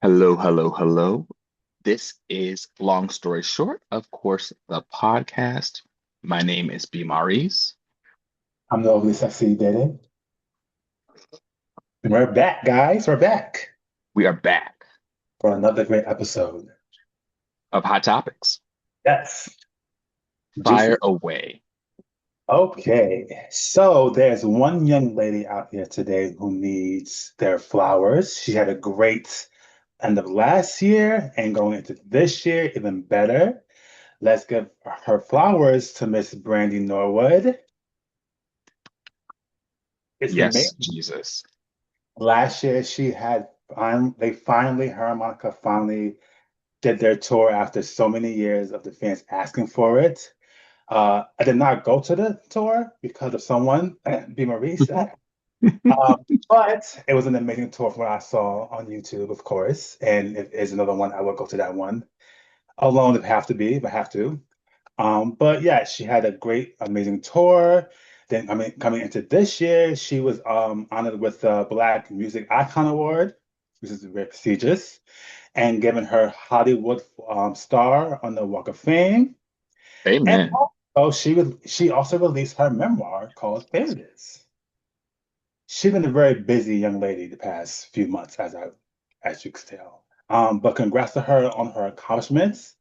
Hello, hello, hello. This is Long Story Short, of course, the podcast. My name is B. Maurice. I'm the overly sexy Daddy. And we're back, guys. We're back We are back for another great episode. of Hot Topics. Yes, Fire juicy. away. Okay, so there's one young lady out here today who needs their flowers. She had a great end of last year and going into this year, even better. Let's give her flowers to Miss Brandy Norwood. It's Yes, amazing. Jesus. Last year, she had they finally, her and Monica finally did their tour after so many years of the fans asking for it. I did not go to the tour because of someone, B. Maurice, but it was an amazing tour from what I saw on YouTube, of course. And if it's another one, I will go to that one alone if have to be, if I have to. But yeah, she had a great, amazing tour. Then, I mean, coming into this year, she was honored with the Black Music Icon Award, which is very prestigious, and given her Hollywood star on the Walk of Fame. And Amen. also, she also released her memoir called Failures. She's been a very busy young lady the past few months, as you can tell. But congrats to her on her accomplishments.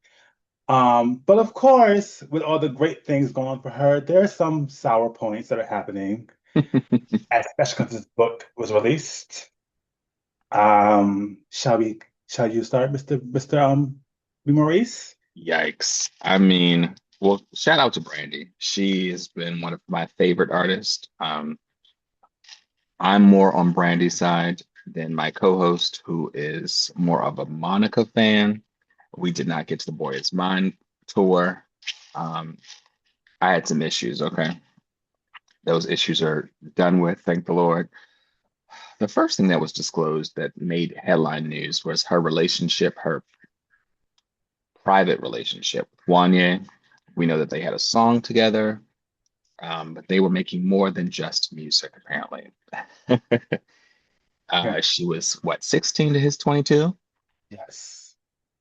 But of course, with all the great things going on for her, there are some sour points that are happening, especially because this book was released. Shall we? Shall you start, Mister Maurice? Yikes. I mean, well, shout out to Brandy. She has been one of my favorite artists. I'm more on Brandy's side than my co-host, who is more of a Monica fan. We did not get to the Boy Is Mine tour. Um, I had some issues, okay? Those issues are done with, thank the Lord. The first thing that was disclosed that made headline news was her relationship, her private relationship with Wanye. We know that they had a song together, but they were making more than just music, apparently. Yeah. She was, what, 16 to his 22? Yes.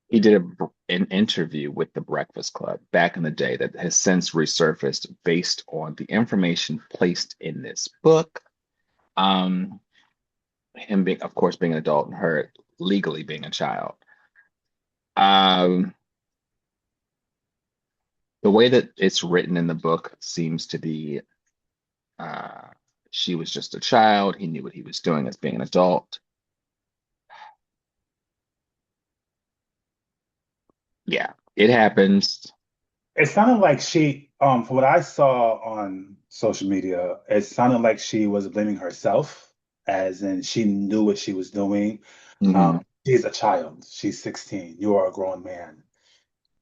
He did an interview with the Breakfast Club back in the day that has since resurfaced based on the information placed in this book. Um, him being, of course, being an adult and her legally being a child. Um, the way that it's written in the book seems to be uh, she was just a child. He knew what he was doing as being an adult. Yeah, it happens. It sounded like from what I saw on social media, it sounded like she was blaming herself, as in she knew what she was doing. Mhm. She's a child. She's 16. You are a grown man.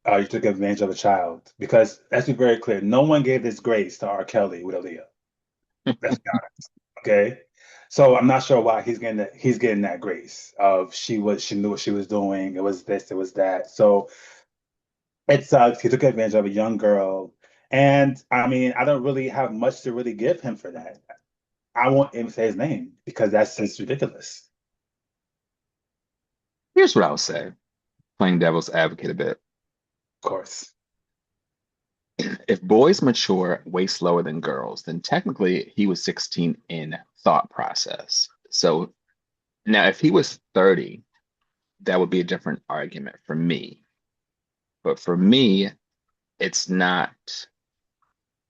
You took advantage of a child because let's be very clear. No one gave this grace to R. Kelly with Aaliyah. Let's be honest. Okay. So I'm not sure why he's getting that grace of she knew what she was doing. It was this, it was that. So it sucks. He took advantage of a young girl. And I mean, I don't really have much to really give him for that. I won't even say his name because that's just ridiculous. Here's what I'll say, playing devil's advocate a bit. Of course. If boys mature way slower than girls, then technically he was 16 in thought process. So now if he was 30, that would be a different argument for me. But for me, it's not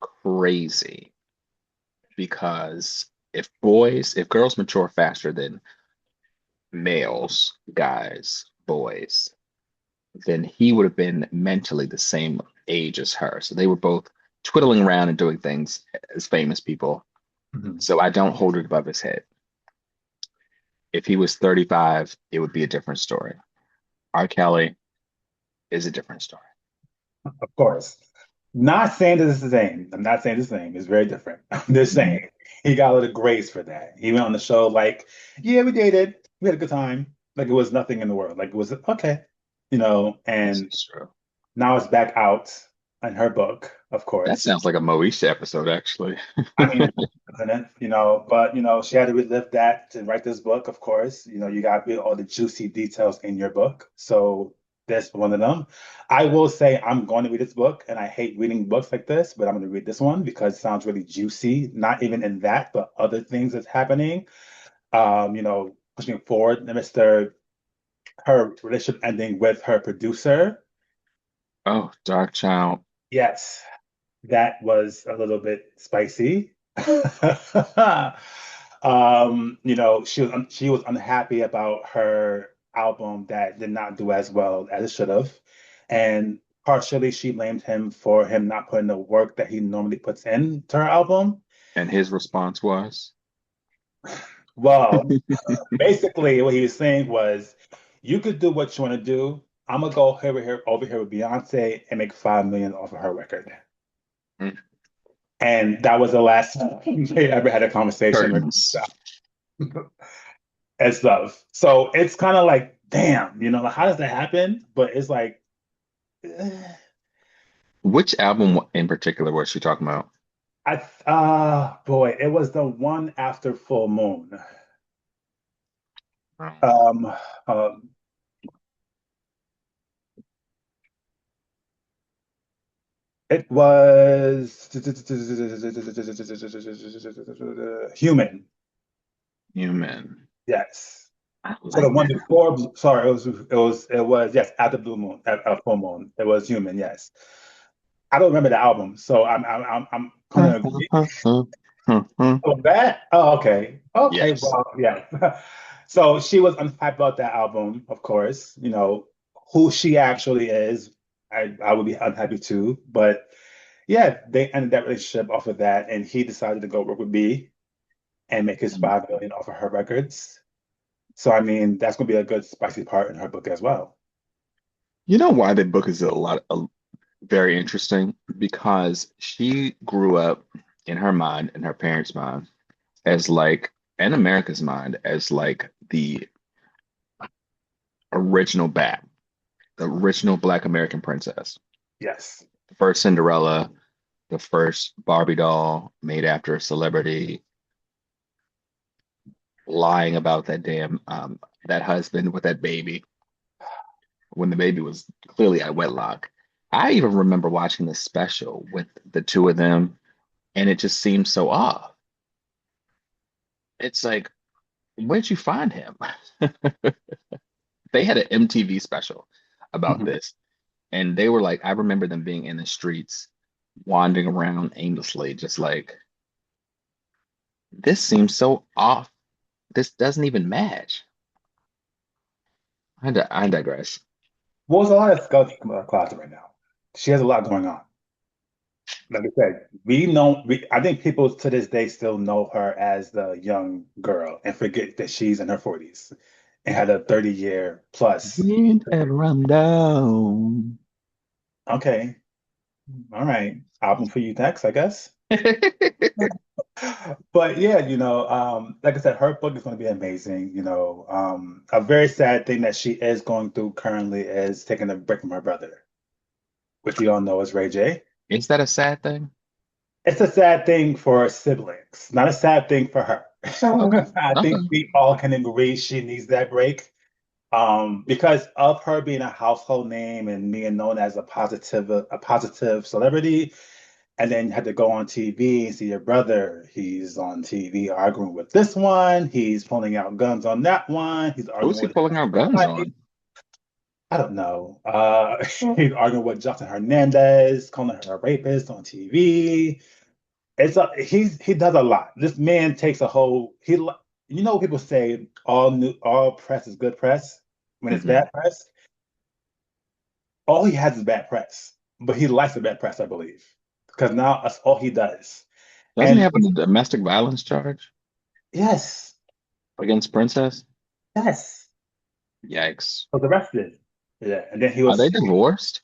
crazy because if girls mature faster than males, guys, boys, then he would have been mentally the same age as her. So they were both twiddling around and doing things as famous people. Mhm. So I don't hold it above his head. If he was 35, it would be a different story. R. Kelly is a different story. Of course. Not saying that it's the same. I'm not saying it's the same. It's very different. I'm just Mhm. saying he got a little grace for that. He went on the show like, yeah, we dated. We had a good time. Like it was nothing in the world. Like it was okay, This and is true. now it's back out. in her book, of That course. sounds like a Moesha episode, actually. I mean, isn't it? But she had to relive that to write this book, of course. You got all the juicy details in your book. So that's one of them. I will say I'm going to read this book, and I hate reading books like this, but I'm going to read this one because it sounds really juicy, not even in that, but other things that's happening. Pushing forward, her relationship ending with her producer. Oh, Dark Child. Yes, that was a little bit spicy. She was unhappy about her album that did not do as well as it should have. And partially she blamed him for him not putting the work that he normally puts into her album. And his response was, Well, basically what he was saying was, you could do what you want to do. I'm gonna go over here with Beyonce and make 5 million off of her record. "Mm, And that was the last time they ever had a conversation curtains." and stuff. So it's kind of like, damn, like, how does that happen? But it's like, eh, Which album in particular was she talking about? boy, it was the one after Full Moon. Um, Um, um, it was Human. Human. Yes. I So the like one that. before, sorry, it was yes, at the blue moon, at full moon. It was Human, yes. I don't remember the album, so I'm gonna agree. Oh, that? Oh, okay. Okay, Yes. well, yeah. So she was unhappy about that album, of course. Who she actually is, I would be unhappy too. But yeah, they ended that relationship off of that, and he decided to go work with B and make his 5 million off of her records. So I mean, that's gonna be a good spicy part in her book as well. You know why the book is very interesting? Because she grew up in her mind, in her parents' mind, as like, in America's mind, as like the original Bat, the original Black American princess, Yes. the first Cinderella, the first Barbie doll made after a celebrity, lying about that damn that husband with that baby when the baby was clearly at wedlock. I even remember watching the special with the two of them, and it just seemed so off. It's like, where'd you find him? They had an MTV special about Mhm. this, and they were like, I remember them being in the streets, wandering around aimlessly, just like, this seems so off. This doesn't even match. I digress. Well, there's a lot of skulls in the closet right now. She has a lot going on. Like I said, I think people to this day still know her as the young girl and forget that she's in her 40s and had a 30-year plus. Wind had run down. Okay, all right. Album for you next, I guess. But yeah, like I said, her book is going to be amazing. A very sad thing that she is going through currently is taking a break from her brother, which we all know is Ray J. Is that a sad thing? It's a sad thing for siblings, not a sad thing for her. Okay. I think Okay. we all can agree she needs that break. Because of her being a household name and being known as a positive celebrity, and then you had to go on TV and see your brother. He's on TV arguing with this one. He's pulling out guns on that one. He's Who's arguing he with pulling out guns on? I don't know. He's arguing with Justin Hernandez, calling her a rapist on TV. He does a lot. This man takes a whole people say all press is good press when it's Hmm. bad press. All he has is bad press, but he likes the bad press, I believe, because now that's all he does. Doesn't he And have a domestic violence charge yes, against Princess? yes, Yikes. was arrested. Yeah, and then he Are they was. divorced?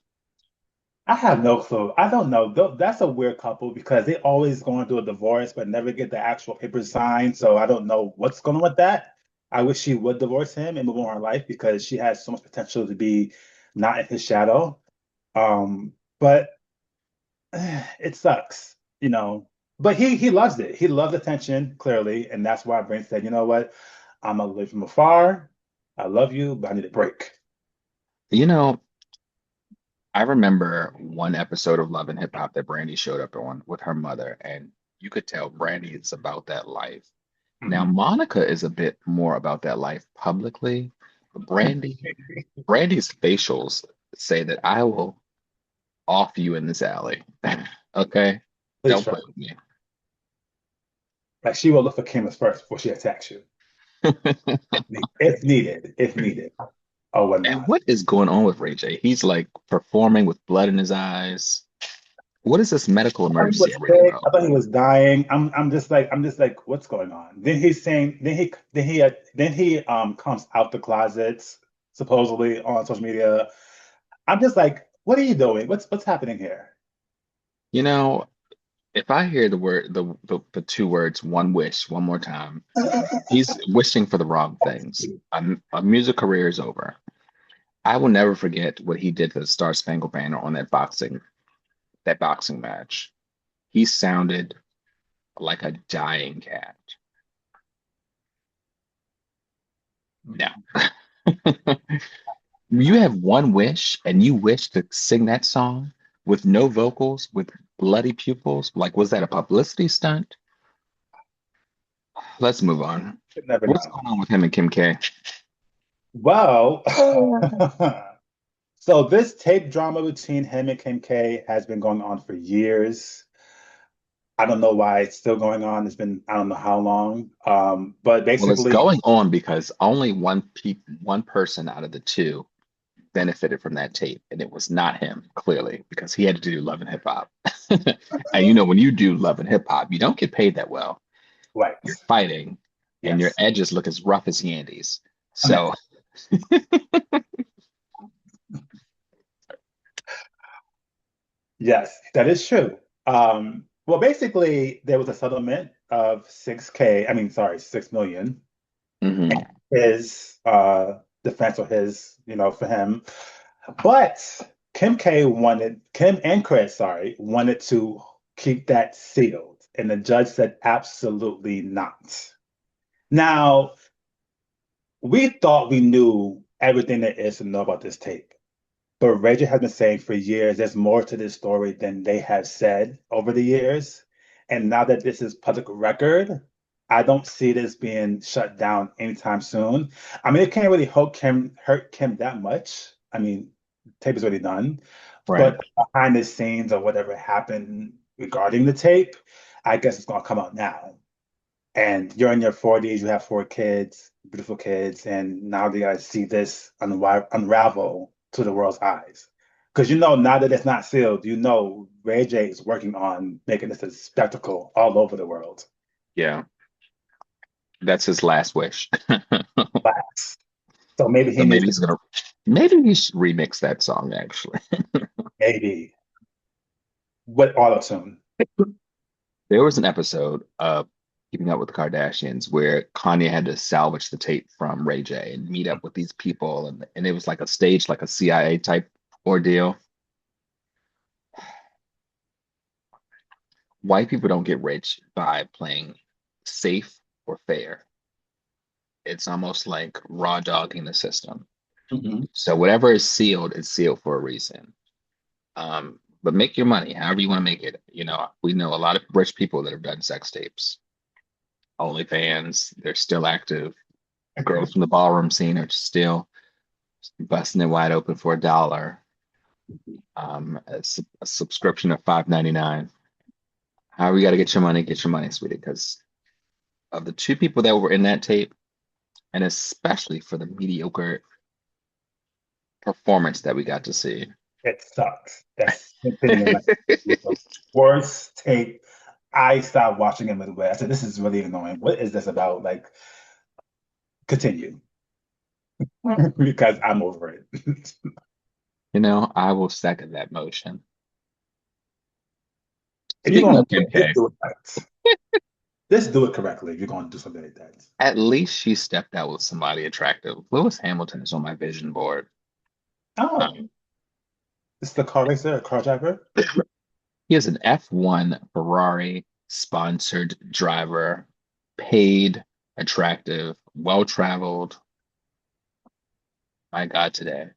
I have no clue. I don't know. That's a weird couple because they always going through a divorce but never get the actual papers signed. So I don't know what's going on with that. I wish she would divorce him and move on with her life because she has so much potential to be not in his shadow. But it sucks, you know. But he loves it. He loves attention, clearly, and that's why Brain said, you know what? I'm gonna live from afar. I love you, but I need a break. You know, I remember one episode of Love and Hip Hop that Brandy showed up on with her mother, and you could tell Brandy is about that life. Now, Mhm. Monica is a bit more about that life publicly, but Brandy's facials say that I will off you in this alley. Okay? Please Don't try. play with me. Like she will look for cameras first before she attacks you. If needed, if needed, or And whatnot. what is going on with Ray J? He's like performing with blood in his eyes. What is this medical I thought he emergency was I read sick. about? I thought he was dying. I'm just like, what's going on? Then he's saying, then he comes out the closets supposedly on social media. I'm just like, what are you doing? What's happening here? You know, if I hear the word the two words one wish one more time, he's wishing for the wrong things. A music career is over. I will never forget what he did to the Star Spangled Banner on that boxing match. He sounded like a dying cat. No. You have one wish and you wish to sing that song with no vocals, with bloody pupils. Like, was that a publicity stunt? Let's move on. You never What's know. going on with him and Kim K? Well, so this tape drama between him and Kim K has been going on for years. I don't know why it's still going on. It's been I don't know how long. But Well, it's basically, going on because only one person out of the two benefited from that tape, and it was not him, clearly, because he had to do Love and Hip Hop. And when you do Love and Hip Hop, you don't get paid that well. right. You're fighting, and your Yes. edges look as rough as Yandy's. So, Yes, that is true. Well, basically, there was a settlement of 6K, I mean, sorry, 6 million. mhm, His defense or his, for him. But Kim and Chris, sorry, wanted to keep that sealed. And the judge said absolutely not. Now, we thought we knew everything there is to know about this tape. But Rachel has been saying for years there's more to this story than they have said over the years. And now that this is public record, I don't see this being shut down anytime soon. I mean, it can't really hurt Kim that much. I mean, tape is already done. right. But behind the scenes or whatever happened regarding the tape, I guess it's gonna come out now. And you're in your 40s, you have four kids, beautiful kids, and now they gotta see this unravel to the world's eyes. Because now that it's not sealed, Ray J is working on making this a spectacle all over the world. Yeah, that's his last wish. Facts. So maybe he So needs maybe to, maybe he should remix that song actually. maybe, with auto tune. There was an episode of Keeping Up with the Kardashians where Kanye had to salvage the tape from Ray J and meet up with these people, and it was like a stage, like a CIA type ordeal. White people don't get rich by playing safe or fair. It's almost like raw dogging the system. Mhm. So whatever is sealed for a reason. But make your money however you want to make it. We know a lot of rich people that have done sex tapes. OnlyFans, they're still active. Girls from the ballroom scene are still busting it wide open for $1. A subscription of $5.99. However, you got to get your money, sweetie, because of the two people that were in that tape, and especially for the mediocre performance that we got to see. It sucks. That's Symphony of the Night was the worst tape. I stopped watching it midway. I said, this is really annoying. What is this about? Like, continue. Because I'm over it. I will second that motion. If you're Speaking gonna of do Kim it, just K, do it right. Just do it correctly if you're gonna do something like that. at least she stepped out with somebody attractive. Lewis Hamilton is on my vision board. Oh, Um, this is the car racer, a car driver. He is an F1 Ferrari sponsored driver, paid, attractive, well traveled. My God, today.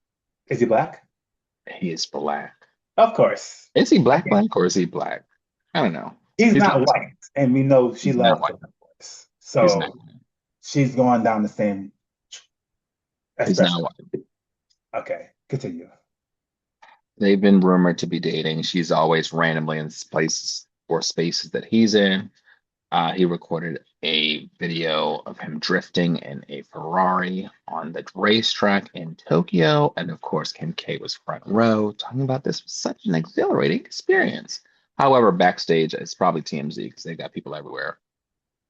Is he black? He is black. Of course. Is he black black or is he black? I don't know. He's He's not not. white, and we know she He's not loves white. black boys. He's not. So she's going down the same He's not expression. white. Okay, continue. They've been rumored to be dating. She's always randomly in places or spaces that he's in. He recorded a video of him drifting in a Ferrari on the racetrack in Tokyo. And of course, Kim K was front row talking about this was such an exhilarating experience. However, backstage, it's probably TMZ because they got people everywhere.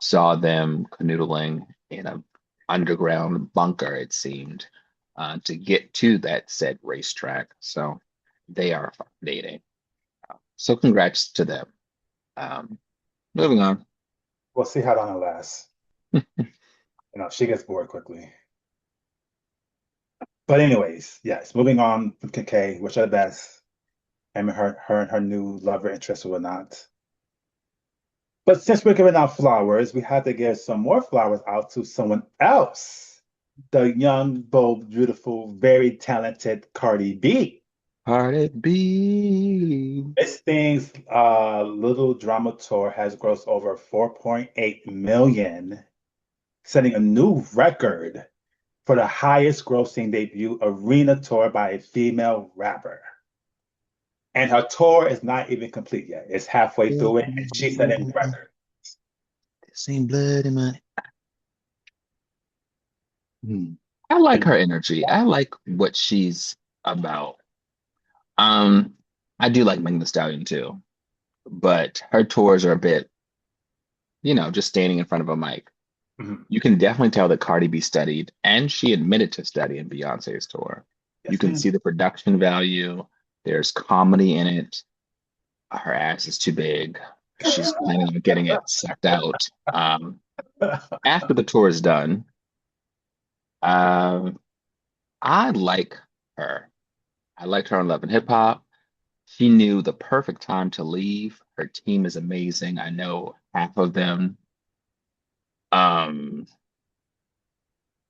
Saw them canoodling in a underground bunker, it seemed, to get to that said racetrack. So they are dating. So congrats to them. Um, moving on. We'll see how long it lasts. She gets bored quickly. But anyways, yes, moving on from KK, wish her the best. And her and her new lover interest or whatnot. But since we're giving out flowers, we have to give some more flowers out to someone else. The young, bold, beautiful, very talented Cardi B. Cardi B. This thing's little drama tour has grossed over 4.8 million, setting a new record for the highest grossing debut arena tour by a female rapper. And her tour is not even complete yet. It's halfway through it, and she's setting a record. This ain't blood in my. Hmm. I like her energy. I like what she's about. Um, I do like Megan Thee Stallion too, but her tours are a bit, just standing in front of a mic. Mhm. You can definitely tell that Cardi B studied, and she admitted to studying Beyonce's tour. You Yes, can ma'am. see the production value. There's comedy in it. Her ass is too big. She's planning on getting it sucked out. After the tour is done, um, I like her. I liked her on Love and Hip Hop. She knew the perfect time to leave. Her team is amazing. I know half of them. Um,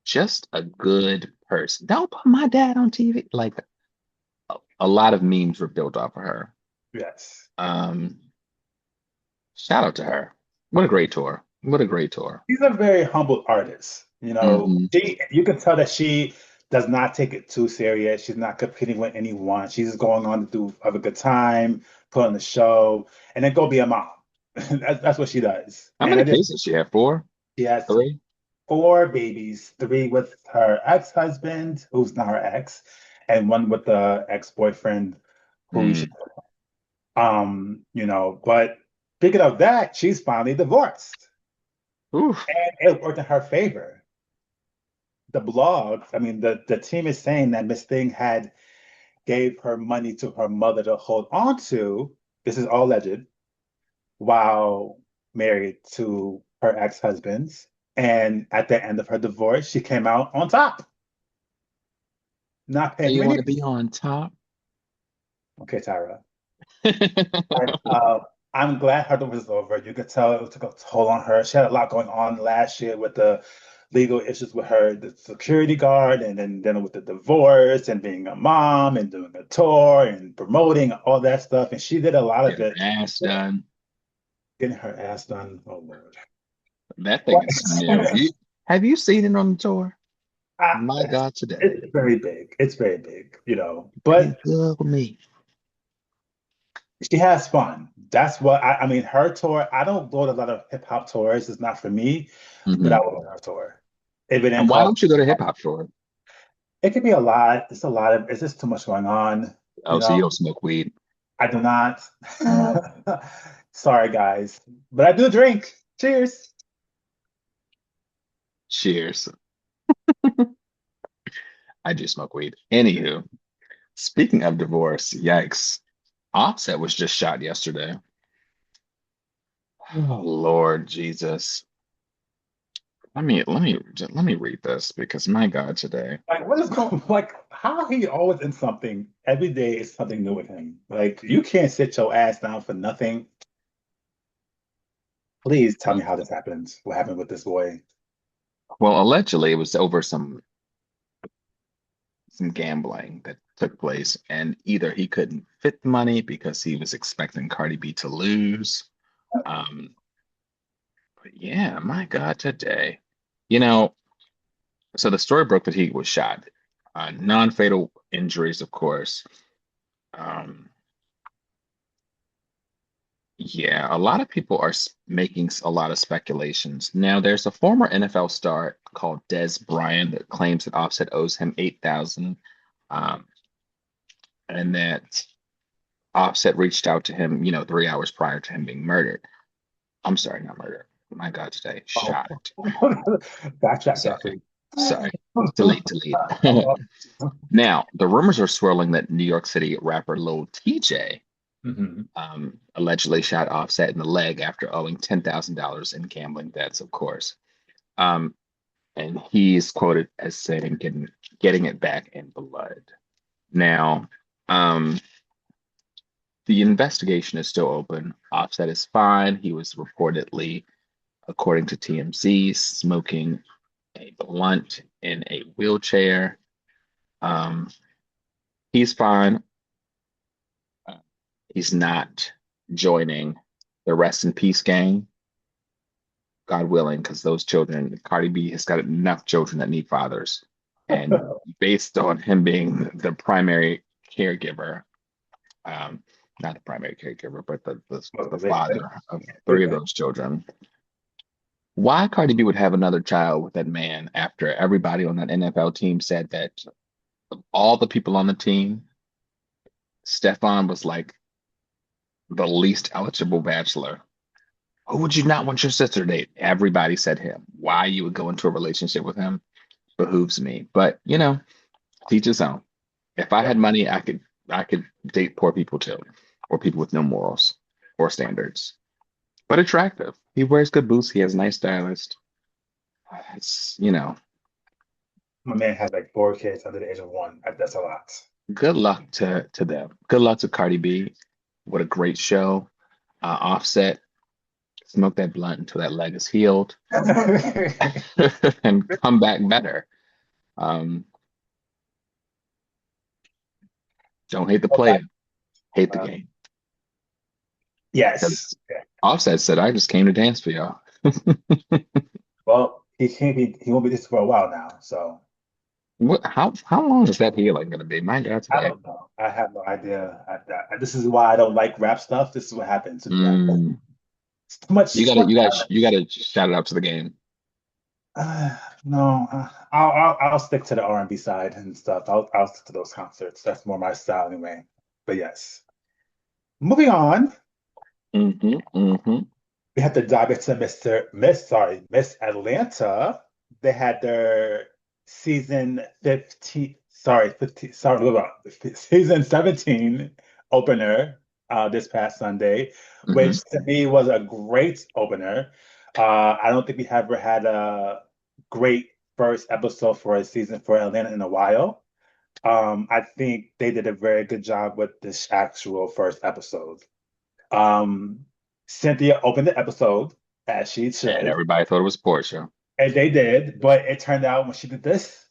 just a good person. Don't put my dad on TV. Like a lot of memes were built off of her. Yes. Um, shout out to her. What a great tour. What a great tour. She's a very humble artist. Hmm. You can tell that she does not take it too serious. She's not competing with anyone. She's just going on to have a good time, put on the show, and then go be a mom. That's what she does. How And many it is, kids did she have? Four? she has Three? four babies, three with her ex-husband, who's not her ex, and one with the ex-boyfriend who she, Mm. but speaking of that, she's finally divorced. Oof. And it worked in her favor. The blog, I mean, the team is saying that Miss Thing had gave her money to her mother to hold on to. This is all alleged while married to her ex-husbands. And at the end of her divorce, she came out on top, not So paying him you want any. to be on top? Okay, Tyra. But, I'm glad her divorce is over. You could tell it took a toll on her. She had a lot going on last year with the legal issues with her, the security guard, and then dealing with the divorce and being a mom and doing a tour and promoting all that stuff. And she did a lot of Get her it, ass done. getting her ass done. Oh Lord. That thing But is new. Have you seen it on the tour? I, My God, today. it's very big. It's very big. Pretty But good with me. she has fun. That's what I mean. Her tour, I don't go to a lot of hip hop tours. It's not for me, but I Hmm. will go to her tour. If it didn't And why cost, don't you go to hip hop tour? it could be a lot. It's a lot of, it's just too much going on. Oh, You so you know, don't smoke weed. I do not. Sorry, guys, but I do drink. Cheers. Cheers. I do smoke weed. Anywho, speaking of divorce, yikes. Offset was just shot yesterday. Oh, Lord Jesus. Let me read this because my God, today. Like, what is going? Like, how he always in something. Every day is something new with him. Like you can't sit your ass down for nothing. Please tell me how this happens. What happened with this boy? Well, allegedly it was over some gambling that took place, and either he couldn't fit the money because he was expecting Cardi B to lose. Um, but yeah, my God, today, you know, so the story broke that he was shot. Non-fatal injuries, of course. Um, yeah, a lot of people are making a lot of speculations. Now, there's a former NFL star called Des Bryant that claims that Offset owes him 8,000, um, and that Offset reached out to him, 3 hours prior to him being murdered. I'm sorry, not murdered. My God, today, Oh, shot. backtrack that, Sorry, please. sorry. Delete. Now, the rumors are swirling that New York City rapper Lil TJ Mhm. allegedly shot Offset in the leg after owing $10,000 in gambling debts, of course. Um, and he's quoted as saying, getting it back in blood. Now, um, the investigation is still open. Offset is fine. He was reportedly, according to TMZ, smoking a blunt in a wheelchair. Um, he's fine. Uh, he's not joining the rest in peace gang, God willing, because those children, Cardi B has got enough children that need fathers. And based on him being the primary caregiver, um, not the primary caregiver, but the father of three of those children, why Cardi B would have another child with that man after everybody on that NFL team said that of all the people on the team, Stefan was like the least eligible bachelor. Who would you not want your sister to date? Everybody said him. Why you would go into a relationship with him behooves me. But teach his own. If I Yeah. had money, I could date poor people too, or people with no morals or standards. But attractive. He wears good boots. He has a nice stylist. It's My man has like 4 kids under the age of 1. That's a lot. good luck to them. Good luck to Cardi B. What a great show. Offset, smoke that blunt until that leg is healed and come back better. Um, don't hate the player, hate the Uh, game. yes. Because Yeah. Offset said, I just came to dance for y'all. Well, he won't be this for a while now. So How long is that healing going to be? My God, I today. don't know. I have no idea. This is why I don't like rap stuff. This is what happens to me. Mm, It's too much. you Too gotta, much you gotta, you violence. gotta shout it out to the game. No, I'll stick to the R&B side and stuff. I'll stick to those concerts. That's more my style anyway. But yes, moving on. Hmm. We have to dive into Miss Atlanta. They had their season 15, sorry, 15, sorry, blah, blah, season 17 opener this past Sunday, Hmm. which to me was a great opener. I don't think we have ever had a great first episode for a season for Atlanta in a while. I think they did a very good job with this actual first episode. Um, Cynthia opened the episode as she And should, everybody thought it was Portia. and they did, but it turned out when she did this,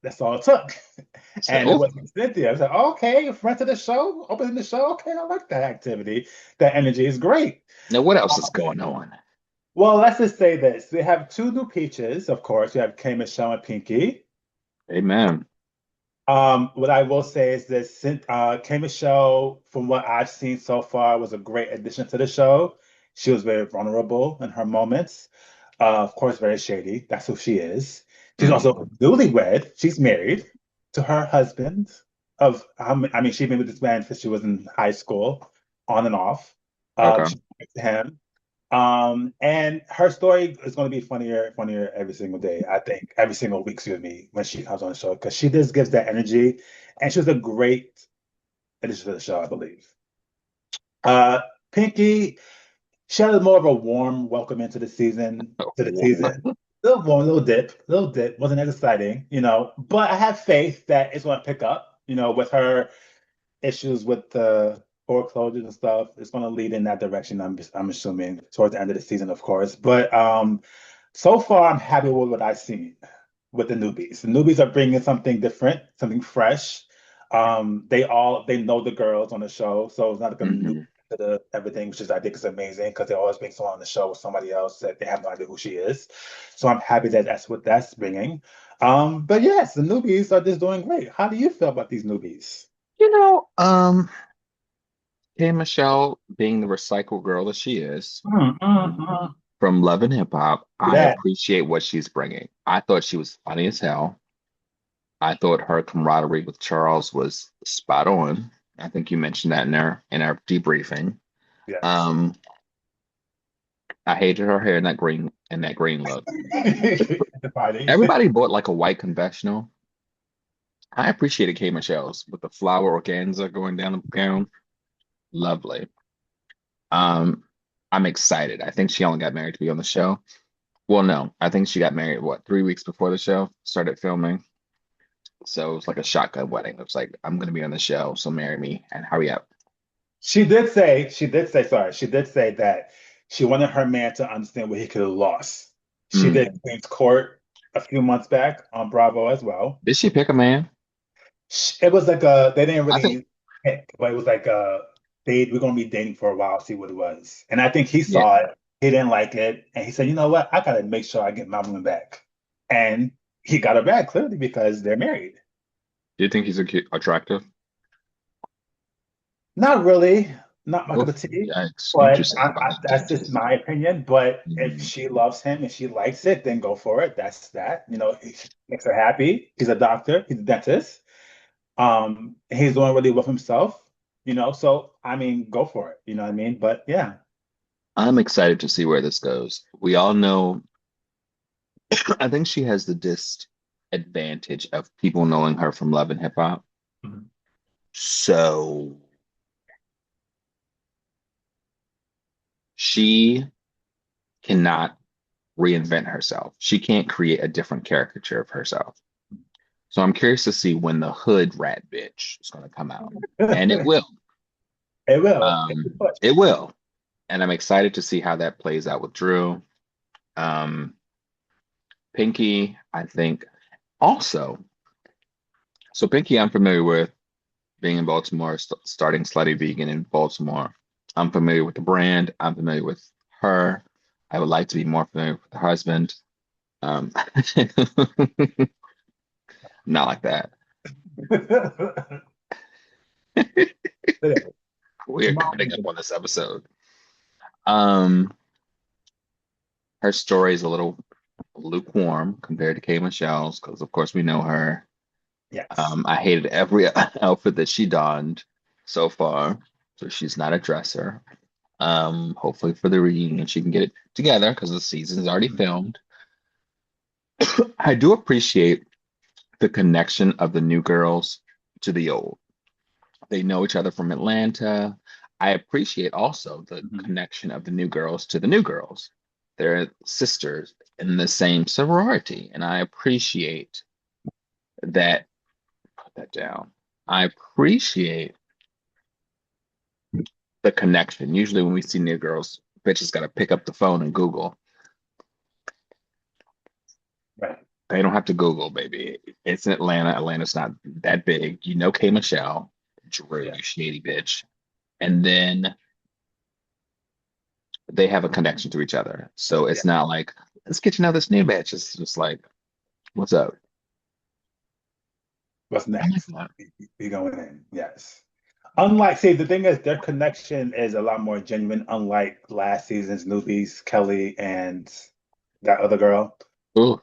that's all it took. So, And it oh, was Cynthia. I was like, okay, friend to the show, opening the show. Okay, I like that activity. That energy is great. now what else is going on? Well, let's just say this. We have two new peaches, of course. We have K Michelle and Pinky. Amen. What I will say is this, K Michelle, from what I've seen so far, was a great addition to the show. She was very vulnerable in her moments. Of course, very shady. That's who she is. She's Hmm. also newlywed. She's married to her husband I mean, she's been with this man since she was in high school, on and off. Okay. She's married to him. And her story is going to be funnier every single day. I think every single week, excuse me, when she comes on the show because she just gives that energy, and she was a great addition to the show, I believe. Pinky, she had more of a warm welcome into the season. To the season. little more, little dip. Wasn't as exciting, But I have faith that it's going to pick up, with her issues with the foreclosures and stuff. It's going to lead in that direction. I'm assuming towards the end of the season, of course. But so far, I'm happy with what I've seen with the newbies. The newbies are bringing something different, something fresh. They know the girls on the show, so it's not like a new Hmm. to the everything, which is I think is amazing because they always bring someone on the show with somebody else that they have no idea who she is. So I'm happy that that's what that's bringing. But yes, the newbies are just doing great. How do you feel about these newbies? You know, K Michelle being the recycled girl that she is from Love and Hip Hop, Do I that. appreciate what she's bringing. I thought she was funny as hell. I thought her camaraderie with Charles was spot on. I think you mentioned that in our debriefing. Yes. Um, I hated her hair in that green look. The party. Everybody bought like a white confessional. I appreciated K Michelle's with the flower organza going down the gown. Lovely. Um, I'm excited. I think she only got married to be on the show. Well, no, I think she got married, what, 3 weeks before the show started filming. So it was like a shotgun wedding. It was like, I'm gonna be on the show, so marry me and hurry up. She did say that she wanted her man to understand what he could have lost. She Mm. did Queen's Court a few months back on Bravo as well. Did she pick a man? It was like they didn't I think, really pick, but it was like we're gonna be dating for a while, see what it was. And I think he yeah. saw it, he didn't like it, and he said, you know what, I gotta make sure I get my woman back. And he got her back clearly because they're married. Do you think he's attractive? Not really, not my cup Oof, of tea, yikes. You but just said about the that's just dentist. my opinion. But if Mm. she loves him and she likes it, then go for it. That's that. It makes her happy. He's a doctor. He's a dentist. He's doing really well for himself. So I mean, go for it. You know what I mean? But yeah. I'm excited to see where this goes. We all know, I think she has the disadvantage of people knowing her from Love and Hip Hop. Mhm. So she cannot reinvent herself. She can't create a different caricature of herself. So I'm curious to see when the hood rat bitch is going to come out. And it will. It will. It's a push. It will. And I'm excited to see how that plays out with Drew. Um, Pinky, I think also. So Pinky, I'm familiar with being in Baltimore, starting Slutty Vegan in Baltimore. I'm familiar with the brand. I'm familiar with her. I would like to be more familiar with the husband. Um, not like that. We're cutting up Mom. on this episode. Um, her story is a little lukewarm compared to K Michelle's because, of course, we know her. Yes. I hated every outfit that she donned so far, so she's not a dresser. Hopefully for the reunion she can get it together because the season's already filmed. I do appreciate the connection of the new girls to the old. They know each other from Atlanta. I appreciate also the Mhm. connection of the new girls to the new girls. They're sisters in the same sorority, and I appreciate that. Put that down. I appreciate the connection. Usually, when we see new girls, bitches got to pick up the phone and Google. Right. They don't have to Google, baby. It's in Atlanta. Atlanta's not that big. You know K Michelle, Drew, Yeah. you shady bitch. And then they have a connection to each other. So Yeah. it's not like, let's get to know this new bitch. It's just like, what's up? What's I like next? that. Be going in. Yes. Unlike, see, the thing is, their connection is a lot more genuine, unlike last season's newbies, Kelly and that other girl. Ooh,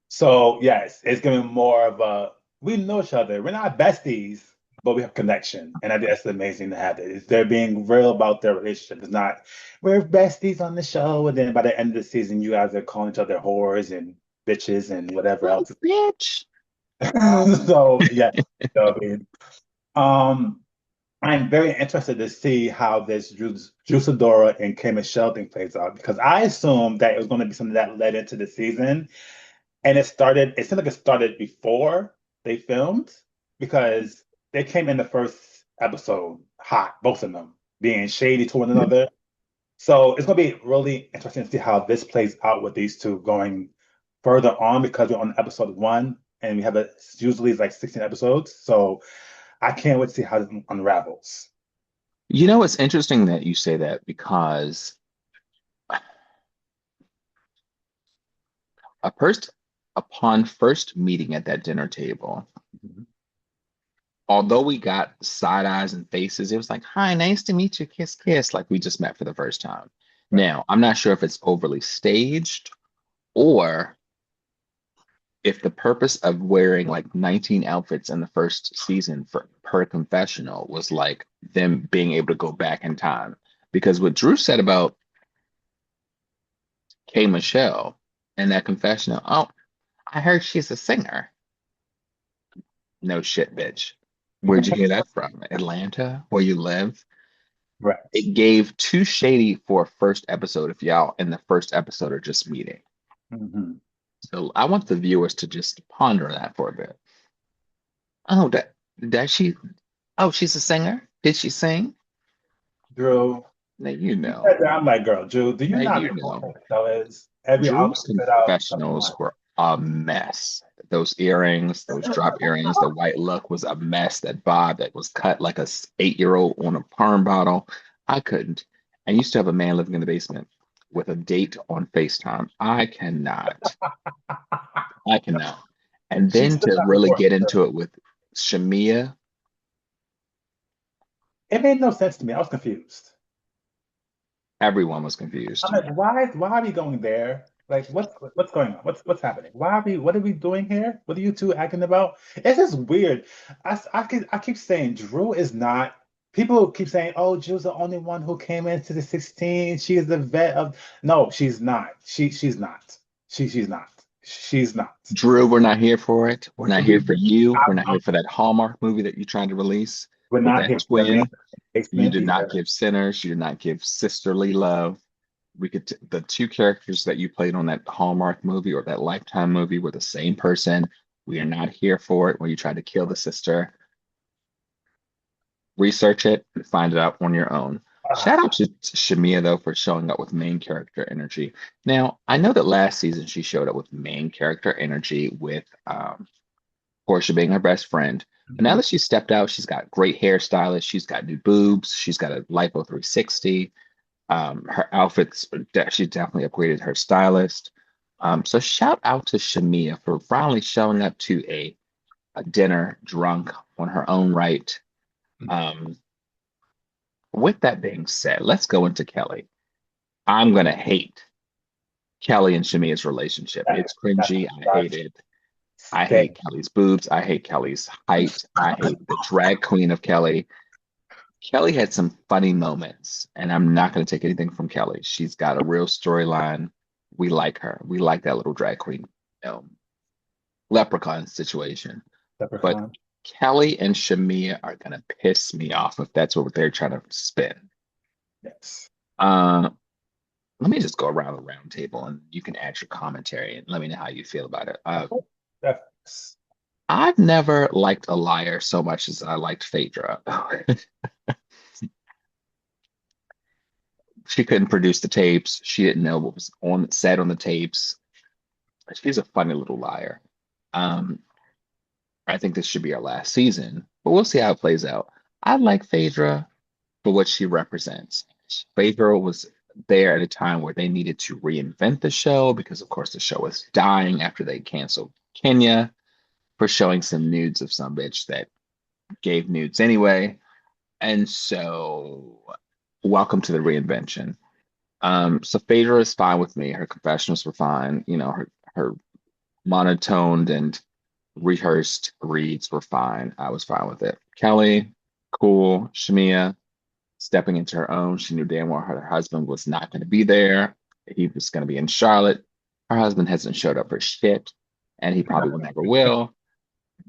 So yes, it's gonna be more of a we know each other. We're not besties, but we have connection. And I think that's amazing to have it. They're being real about their relationship. It's not we're besties on the show, and then by the end of the season, you guys are calling each other whores and bitches and whatever little else. bitch. So yeah, so, I mean, um, I'm very interested to see how this Juice and K Michelle thing plays out because I assumed that it was going to be something that led into the season. And it seemed like it started before they filmed because they came in the first episode hot, both of them being shady to one another. So it's going to be really interesting to see how this plays out with these two going further on because we're on episode one and we have usually it's like 16 episodes. So I can't wait to see how this unravels. You know, it's interesting that you say that because a first, upon first meeting at that dinner table, Mhm. although we got side eyes and faces, it was like, "Hi, nice to meet you, kiss, kiss," like we just met for the first time. Right. Now, I'm not sure if it's overly staged or if the purpose of wearing like 19 outfits in the first season for per confessional was like them being able to go back in time. Because what Drew said about K Michelle in that confessional, oh, I heard she's a singer. No shit, bitch. Where'd you hear that from? Atlanta, where you live? Right. It gave too shady for a first episode if y'all in the first episode are just meeting. Hmm. So I want the viewers to just ponder that for a bit. Oh, that she oh, she's a singer? Did she sing? Drew, Now you you said know. that. I'm like, girl, Drew, do you Now not you know know. what the show is? Every Drew's outfit fit out something confessionals were a mess. Those earrings, those drop earrings, the white look was a mess. That bob that was cut like a 8-year-old on a perm bottle. I couldn't. I used to have a man living in the basement with a date on FaceTime. I cannot. I cannot. And She then stood to up really for get her. into it with Shamia, It made no sense to me. I was confused. everyone was I'm confused. like, why are we going there? Like, what's going on? What's happening? What are we doing here? What are you two acting about? It's just weird. I keep saying Drew is not. People keep saying, "Oh, Drew's the only one who came into the 16. She is the vet of." No, she's not. She's not. She's not. She's not. Drew, we're not here for it. We're not here We, for you. We're not I'm, here for that Hallmark movie that you're trying to release we're with not that here for the twin. You basement did not either. give Sinners. You did not give Sisterly Love. The two characters that you played on that Hallmark movie or that Lifetime movie were the same person. We are not here for it when you tried to kill the sister. Research it and find it out on your own. Shout out to Shamia though for showing up with main character energy. Now, I know that last season she showed up with main character energy with Portia being her best friend. But now that she's stepped out, she's got great hairstylist, she's got new boobs, she's got a lipo 360. Her outfits, she definitely upgraded her stylist. So shout out to Shamia for finally showing up to a dinner drunk on her own right. Um, with that being said, let's go into Kelly. I'm gonna hate Kelly and Shamia's relationship. It's That's cringy. I not hate it. I hate stay. Kelly's boobs. I hate Kelly's height. I hate the drag queen of Kelly. Kelly had some funny moments, and I'm not going to take anything from Kelly. She's got a real storyline. We like her. We like that little drag queen leprechaun situation. But Leprechaun. Kelly and Shamia are going to piss me off if that's what they're trying to spin. Yes. Uh, let me just go around the round table and you can add your commentary and let me know how you feel about it. That's I've never liked a liar so much as I liked Phaedra. She couldn't produce the tapes. She didn't know what was on said on the tapes. She's a funny little liar. Um, I think this should be our last season, but we'll see how it plays out. I like Phaedra for what she represents. Phaedra was there at a time where they needed to reinvent the show because, of course, the show was dying after they canceled Kenya for showing some nudes of some bitch that gave nudes anyway. And so, welcome to the reinvention. So Phaedra is fine with me. Her confessionals were fine. You know, her monotoned and rehearsed reads were fine. I was fine with it. Kelly, cool. Shamia, stepping into her own. She knew damn well her husband was not going to be there. He was going to be in Charlotte. Her husband hasn't showed up for shit, and he probably never will.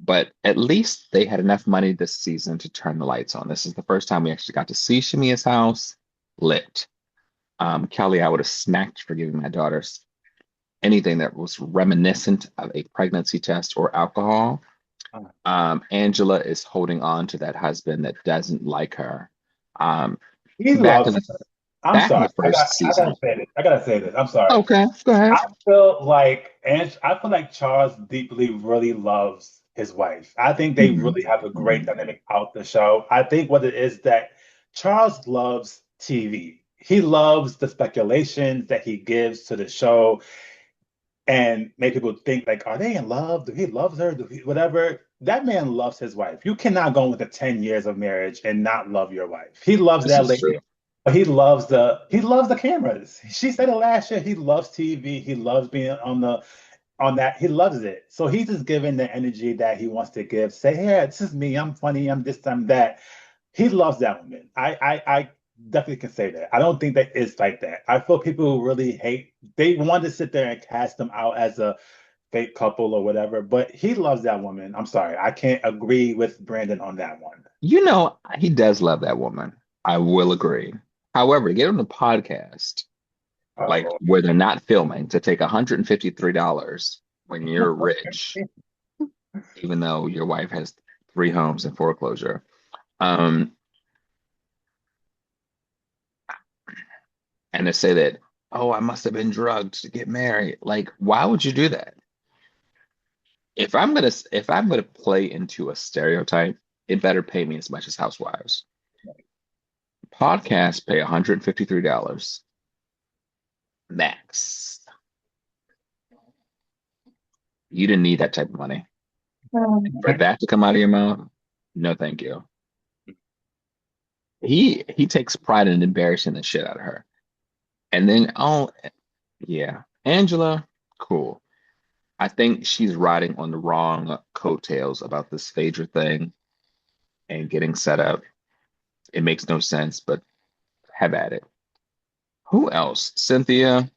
But at least they had enough money this season to turn the lights on. This is the first time we actually got to see Shamia's house lit. Kelly, I would have smacked for giving my daughters anything that was reminiscent of a pregnancy test or alcohol. Angela is holding on to that husband that doesn't like her. Um, He back loves in the her. I'm back in sorry. the first I season. gotta say this. I gotta say this. I'm sorry. Okay, go ahead. I feel like Charles deeply really loves his wife. I think they Mhm. really have a great Mhm. dynamic out the show. I think what it is that Charles loves TV. He loves the speculations that he gives to the show and make people think like, are they in love? Do he loves her? Whatever. That man loves his wife. You cannot go into 10 years of marriage and not love your wife. He loves This that is lady, true. but he loves the cameras. She said it last year. He loves TV. He loves being on that. He loves it. So he's just giving the energy that he wants to give. Say, hey, this is me. I'm funny. I'm this, I'm that. He loves that woman. I definitely can say that. I don't think that it's like that. I feel people who really hate, they want to sit there and cast them out as a fake couple or whatever, but he loves that woman. I'm sorry. I can't agree with Brandon on that one. You know, he does love that woman. I will agree. However, to get on the podcast, Oh, like Lord. where they're not filming, to take $153 when you're rich, even though your wife has three homes in foreclosure. Um, and to say that, oh, I must have been drugged to get married. Like, why would you do that? If I'm gonna play into a stereotype, it better pay me as much as Housewives. Podcasts pay $153 max. You didn't need that type of money. For that to come out of your mouth, no thank you. He takes pride in embarrassing the shit out of her. And then oh yeah, Angela, cool. I think she's riding on the wrong coattails about this Phaedra thing and getting set up. It makes no sense, but have at it. Who else? Cynthia,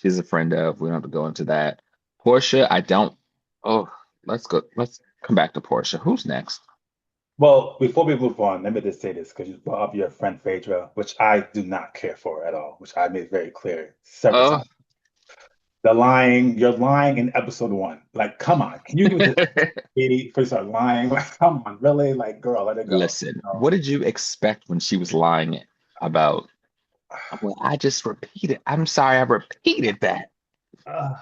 she's a friend of. We don't have to go into that. Portia, I don't. Oh, let's go. Let's come back to Portia. Who's next? Well, before we move on, let me just say this because you brought up your friend Phaedra, which I do not care for at all, which I made very clear several Oh, times. You're lying in episode one. Like, come on, can you give me the 80 before you start lying? Like, come on, really? Like, girl, let it go. listen. No. What did you expect when she was lying about? Well, I just repeated. I'm sorry, I repeated that. Uh,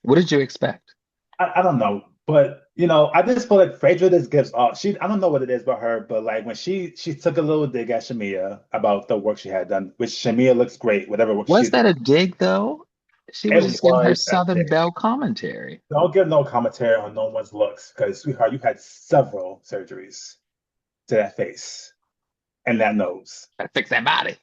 What did you expect? I don't know, but I just feel like Phaedra just gives off. I don't know what it is about her, but like when she took a little dig at Shamia about the work she had done, which Shamia looks great, whatever work Was she's that done. a dig though? She was It just giving her was a Southern dig. Belle commentary. Don't give no commentary on no one's looks, because sweetheart, you had several surgeries to that face and that nose. Gotta fix that body.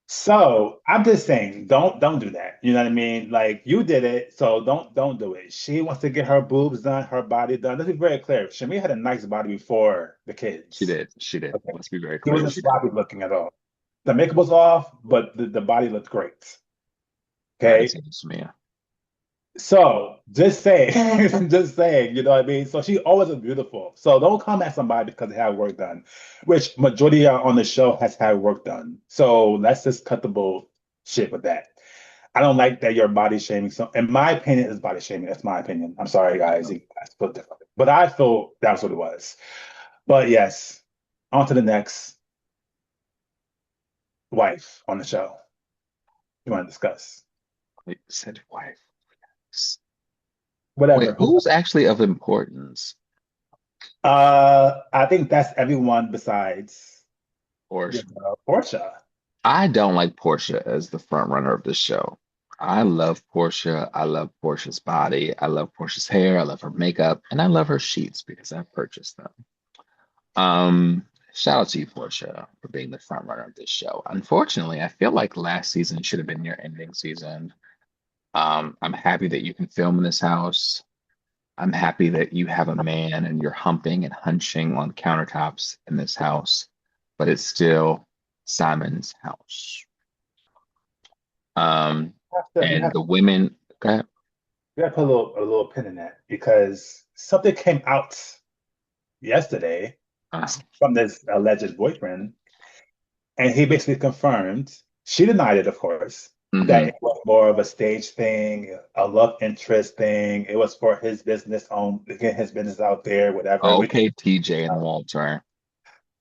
So I'm just saying, don't do that. You know what I mean? Like you did it, so don't do it. She wants to get her boobs done, her body done. Let's be very clear. Shami had a nice body before the She kids. did. She did. Okay. Let's be very She clear. wasn't She did. sloppy looking at all. The makeup was off, but the body looked great. I didn't Okay. say this to me. So just saying, just saying, you know what I mean? So she always was beautiful. So don't come at somebody because they have work done, which majority on the show has had work done. So let's just cut the bullshit with that. I don't like that you're body shaming. So in my opinion, it's body shaming. That's my opinion. I'm sorry, guys. You guys feel differently. But I feel that's what it was. But yes, on to the next wife on the show. You want to discuss? Wait, said wife. Wait, Whatever. who's actually of importance? I think that's everyone besides Or your girl, Portia. I don't like Portia as the front runner of this show. I love Portia. I love Portia's body. I love Portia's hair. I love her makeup, and I love her sheets because I purchased them. Shout out to you, Portia, for being the front runner of this show. Unfortunately, I feel like last season should have been your ending season. I'm happy that you can film in this house. I'm happy that you have a man and you're humping and hunching on countertops in this house, but it's still Simon's house. Um, You and have the women, okay, We gotta put a little pin in that because something came out yesterday Uh, from this alleged boyfriend, and he basically confirmed, she denied it, of course, that mhm. it was more of a stage thing, a love interest thing. It was for his business on to get his business out there, whatever. Okay, TJ and Walter.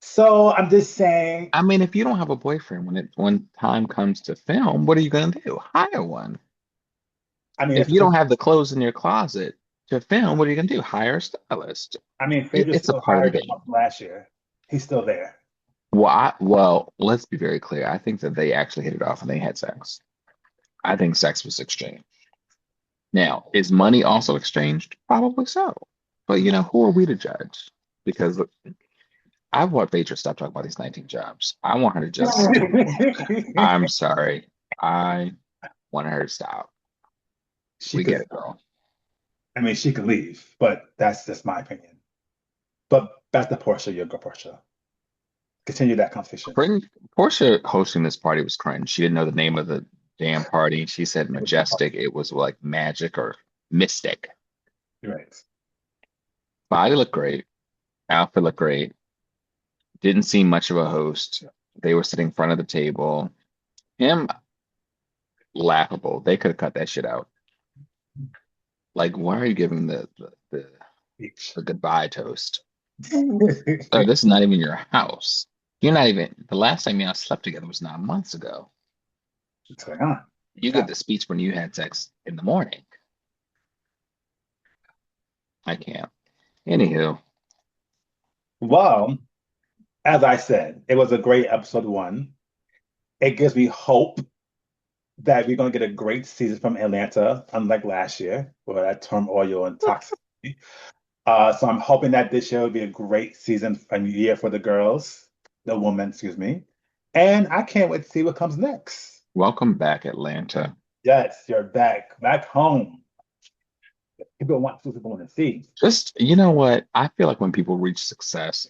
So I'm just saying, I mean, if you don't have a boyfriend when time comes to film, what are you gonna do? Hire one. I mean, If it's you because don't have the clothes in your closet to film, what are you gonna do? Hire a stylist. I mean, Phaedra It's a still part of the hired him game. from last year. He's still there. Well, let's be very clear. I think that they actually hit it off and they had sex. I think sex was exchanged. Now, is money also exchanged? Probably so. But who are we to judge? Because look, I want Phaedra to stop talking about these 19 jobs. I want her to just, I'm sorry. I want her to stop. She We could get it, stop. girl. I mean, she could leave, but that's just my opinion. But back to Portia, your girl Portia. Continue that conversation. Portia hosting this party was cringe. She didn't know the name of the damn party. She said majestic. It was like magic or mystic. You're right. Body looked great. Outfit looked great. Didn't seem much of a host. They were sitting in front of the table. Him, laughable. They could have cut that shit out. Like, why are you giving Beach. the goodbye toast? What's This is not even your house. You're not even, the last time y'all slept together was 9 months ago. going on? You Yeah. get the speech when you had sex in the morning. I can't. Anywho, Well, as I said, it was a great episode one. It gives me hope that we're going to get a great season from Atlanta, unlike last year, where that turmoil and toxicity. So I'm hoping that this year will be a great season and year for the girls, the women, excuse me. And I can't wait to see what comes next. welcome back, Atlanta. Yes, you're back home. People want to see. Just, you know what? I feel like when people reach success,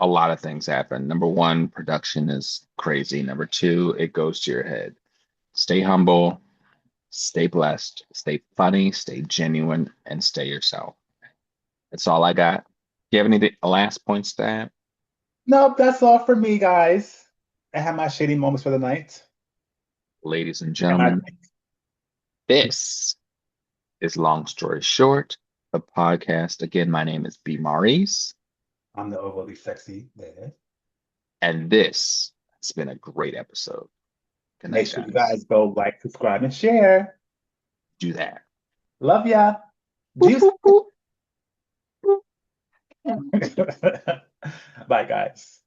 a lot of things happen. Number one, production is crazy. Number two, it goes to your head. Stay humble, stay blessed, stay funny, stay genuine, and stay yourself. That's all I got. Do you have any last points to add? Nope, that's all for me, guys. I have my shady moments for the night. Ladies and And I gentlemen, this is Long Story Short, the podcast. Again, my name is B. Maurice, I'm the overly sexy there. and this has been a great episode. Good Make night, sure you guys. guys go like, subscribe, and share. Do that. Love ya. Boop, Juice. boop, boop, boop. Bye, guys.